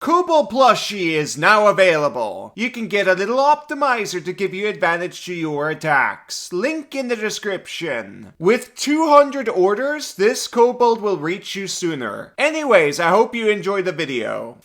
Kobold Plushie is now available. You can get a little optimizer to give you advantage to your attacks. Link in the description. With 200 orders, this kobold will reach you sooner. Anyways, I hope you enjoy the video.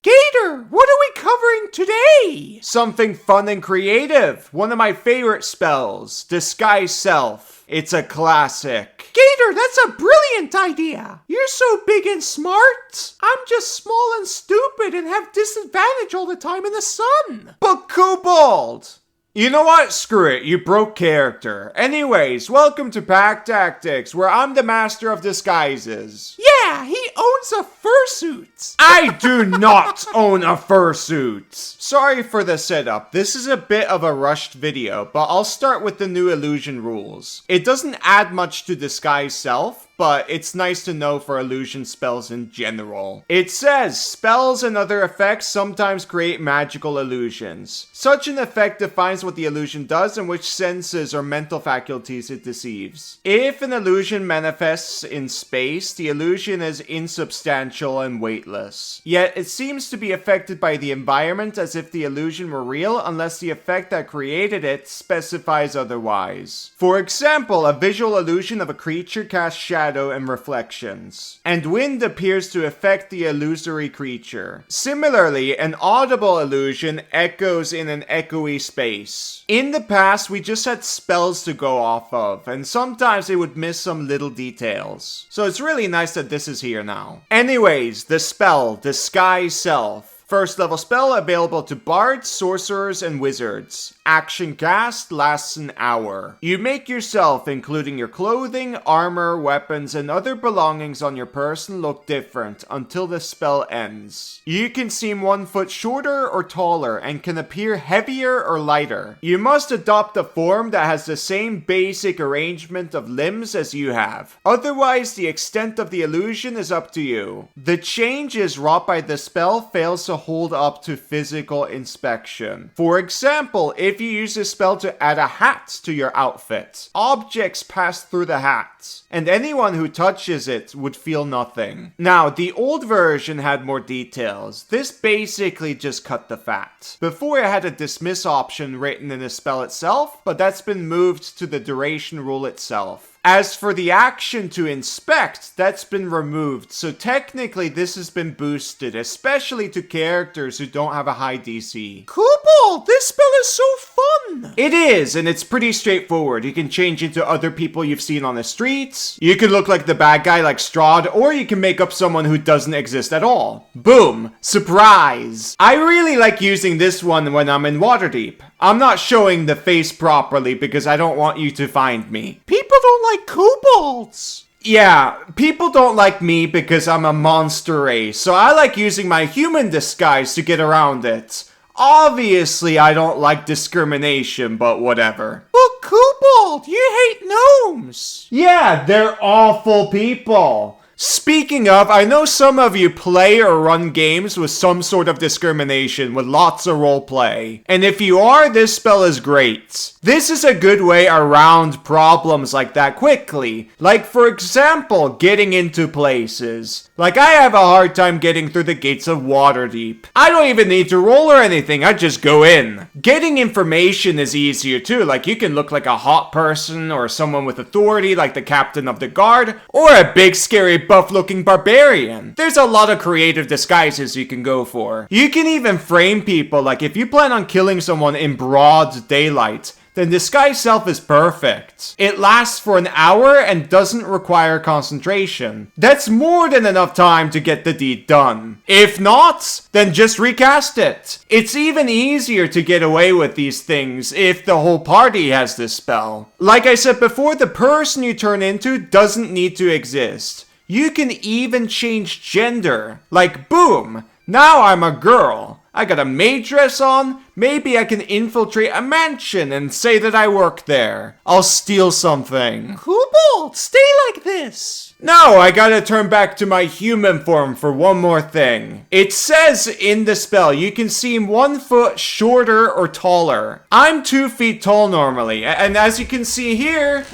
Gator, what are we covering today? Something fun and creative. One of my favorite spells, Disguise Self. It's a classic. Gator, that's a brilliant idea. You're so big and smart. I'm just small and stupid and have disadvantage all the time in the sun. But Kobold! You know what? Screw it. You broke character. Anyways, welcome to Pack Tactics, where I'm the master of disguises. Yeah, he owns a fursuit. I do not own a fursuit. Sorry for the setup. This is a bit of a rushed video, but I'll start with the new illusion rules. It doesn't add much to Disguise Self, but it's nice to know for illusion spells in general. It says, spells and other effects sometimes create magical illusions. Such an effect defines what the illusion does and which senses or mental faculties it deceives. If an illusion manifests in space, the illusion is insubstantial and weightless. Yet it seems to be affected by the environment as if the illusion were real unless the effect that created it specifies otherwise. For example, a visual illusion of a creature casts shadow and reflections, and wind appears to affect the illusory creature. Similarly, an audible illusion echoes in an echoey space. In the past, we just had spells to go off of, and sometimes they would miss some little details. So it's really nice that this is here now. Anyways, the spell, Disguise Self. First level spell available to bards, sorcerers, and wizards. Action cast lasts an hour. You make yourself, including your clothing, armor, weapons, and other belongings on your person look different until the spell ends. You can seem 1 foot shorter or taller and can appear heavier or lighter. You must adopt a form that has the same basic arrangement of limbs as you have. Otherwise, the extent of the illusion is up to you. The changes wrought by the spell fails to hold up to physical inspection. For example, if you use this spell to add a hat to your outfit, objects pass through the hat, and anyone who touches it would feel nothing. Now, the old version had more details. This basically just cut the fat. Before, it had a dismiss option written in the spell itself, but that's been moved to the duration rule itself. As for the action to inspect, that's been removed, so technically this has been boosted, especially to characters who don't have a high DC. Kobold, this spell is so fun! It is, and it's pretty straightforward. You can change into other people you've seen on the streets, you can look like the bad guy like Strahd, or you can make up someone who doesn't exist at all. Boom! Surprise! I really like using this one when I'm in Waterdeep. I'm not showing the face properly because I don't want you to find me. People don't like kobolds. Yeah, people don't like me because I'm a monster race, so I like using my human disguise to get around it. Obviously, I don't like discrimination, but whatever. But Kobold, you hate gnomes. Yeah, they're awful people. Speaking of, I know some of you play or run games with some sort of discrimination, with lots of roleplay. And if you are, this spell is great. This is a good way around problems like that quickly. Like, for example, getting into places. Like, I have a hard time getting through the gates of Waterdeep. I don't even need to roll or anything, I just go in. Getting information is easier too, like you can look like a hot person or someone with authority like the captain of the guard, or a big scary buff-looking barbarian. There's a lot of creative disguises you can go for. You can even frame people, like if you plan on killing someone in broad daylight, then Disguise Self is perfect. It lasts for an hour and doesn't require concentration. That's more than enough time to get the deed done. If not, then just recast it. It's even easier to get away with these things if the whole party has this spell. Like I said before, the person you turn into doesn't need to exist. You can even change gender. Like, boom, now I'm a girl. I got a maid dress on, maybe I can infiltrate a mansion and say that I work there. I'll steal something. Kobold, stay like this. No, I gotta turn back to my human form for one more thing. It says in the spell you can seem 1 foot shorter or taller. I'm 2 feet tall normally, and as you can see here,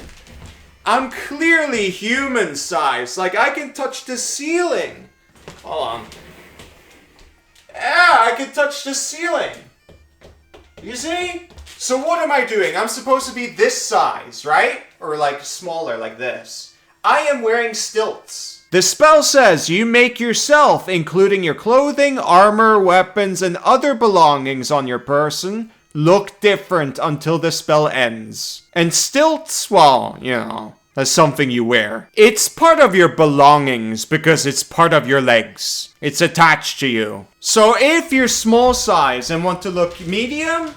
I'm clearly human size. Like, I can touch the ceiling. Hold on. I can touch the ceiling. You see? So what am I doing? I'm supposed to be this size, right? Or like smaller, like this. I am wearing stilts. The spell says you make yourself, including your clothing, armor, weapons, and other belongings on your person, look different until the spell ends. And stilts, well, you know, that's something you wear. It's part of your belongings because it's part of your legs. It's attached to you. So if you're small size and want to look medium,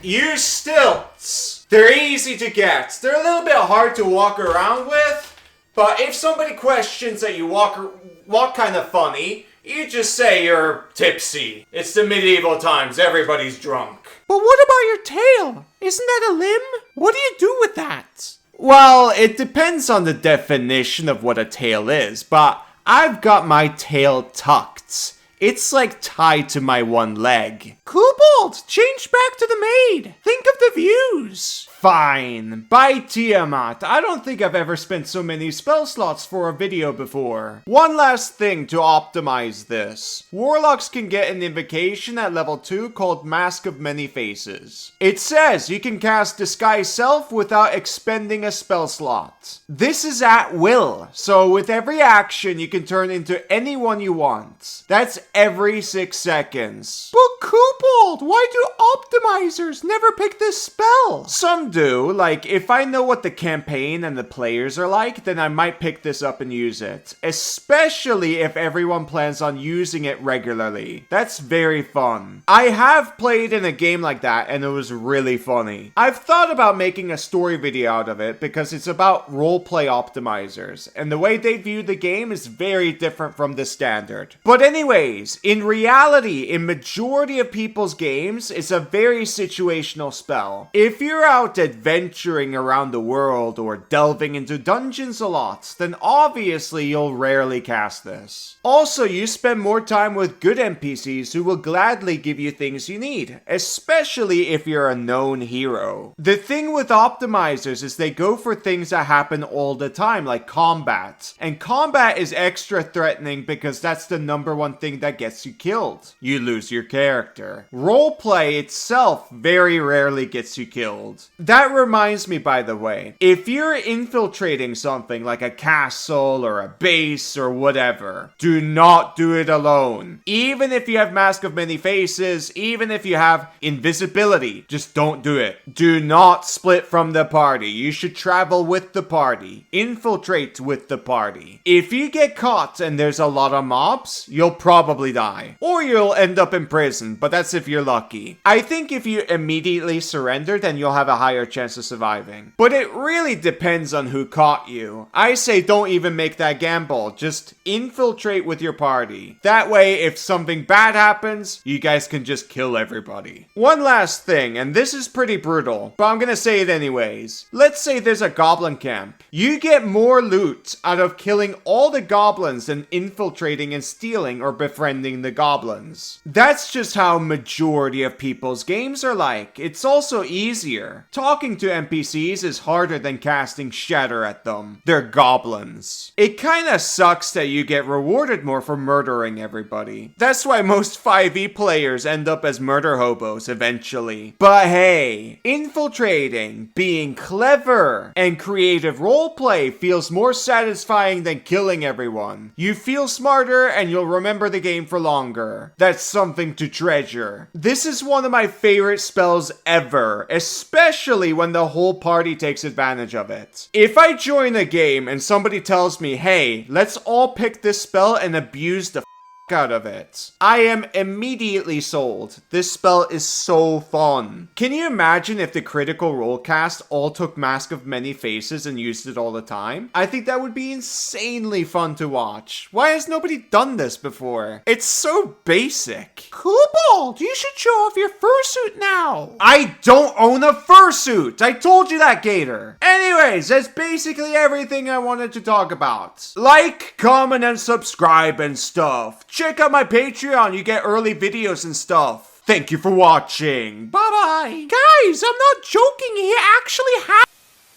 use stilts. They're easy to get. They're a little bit hard to walk around with. But if somebody questions that you walk kind of funny, you just say you're tipsy. It's the medieval times, everybody's drunk. But what about your tail? Isn't that a limb? What do you do with that? Well, it depends on the definition of what a tail is, but I've got my tail tucked. It's like tied to my one leg. Kobold, change back to the maid. Think of the views. Fine. Bye, Tiamat. I don't think I've ever spent so many spell slots for a video before. One last thing to optimize this. Warlocks can get an invocation at level 2 called Mask of Many Faces. It says you can cast Disguise Self without expending a spell slot. This is at will, so with every action you can turn into anyone you want. That's every 6 seconds. But Kobold, why do optimizers never pick this spell? Some do. Like, if I know what the campaign and the players are like, then I might pick this up and use it. Especially if everyone plans on using it regularly. That's very fun. I have played in a game like that and it was really funny. I've thought about making a story video out of it because it's about roleplay optimizers, and the way they view the game is very different from the standard. But anyways, in reality, in majority of people's games, it's a very situational spell. If you're out adventuring around the world or delving into dungeons a lot, then obviously you'll rarely cast this. Also, you spend more time with good NPCs who will gladly give you things you need, especially if you're a known hero. The thing with optimizers is they go for things that happen all the time, like combat. And combat is extra threatening because that's the #1 thing that gets you killed. You lose your character. Roleplay itself very rarely gets you killed. That reminds me, by the way, if you're infiltrating something like a castle or a base or whatever, do not do it alone. Even if you have Mask of Many Faces, even if you have invisibility, just don't do it. Do not split from the party. You should travel with the party. Infiltrate with the party. If you get caught and there's a lot of mobs, you'll probably die. Or you'll end up in prison, but that's if you're lucky. I think if you immediately surrender, then you'll have a higher chance of surviving. But it really depends on who caught you. I say don't even make that gamble. Just infiltrate with your party. That way, if something bad happens, you guys can just kill everybody. One last thing, and this is pretty brutal, but I'm gonna say it anyways. Let's say there's a goblin camp. You get more loot out of killing all the goblins than infiltrating and stealing or befriending the goblins. That's just how majority of people's games are like. It's also easier. Talking to NPCs is harder than casting Shatter at them. They're goblins. It kinda sucks that you get rewarded more for murdering everybody. That's why most 5e players end up as murder hobos eventually. But hey, infiltrating, being clever, and creative roleplay feels more satisfying than killing everyone. You feel smarter and you'll remember the game for longer. That's something to treasure. This is one of my favorite spells ever, especially when the whole party takes advantage of it. If I join a game and somebody tells me, hey, let's all pick this spell and abuse the out of it, I am immediately sold. This spell is so fun. Can you imagine if the Critical Role cast all took Mask of Many Faces and used it all the time? I think that would be insanely fun to watch. Why has nobody done this before? It's so basic. Kobold, you should show off your fursuit now. I don't own a fursuit. I told you that, Gator. Anyways, that's basically everything I wanted to talk about. Like, comment, and subscribe and stuff. Check out my Patreon, you get early videos and stuff. Thank you for watching. Bye-bye. Guys, I'm not joking, he actually has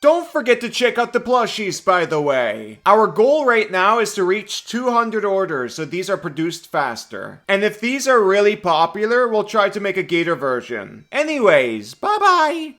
Don't forget to check out the plushies, by the way. Our goal right now is to reach 200 orders, so these are produced faster. And if these are really popular, we'll try to make a gator version. Anyways, bye bye!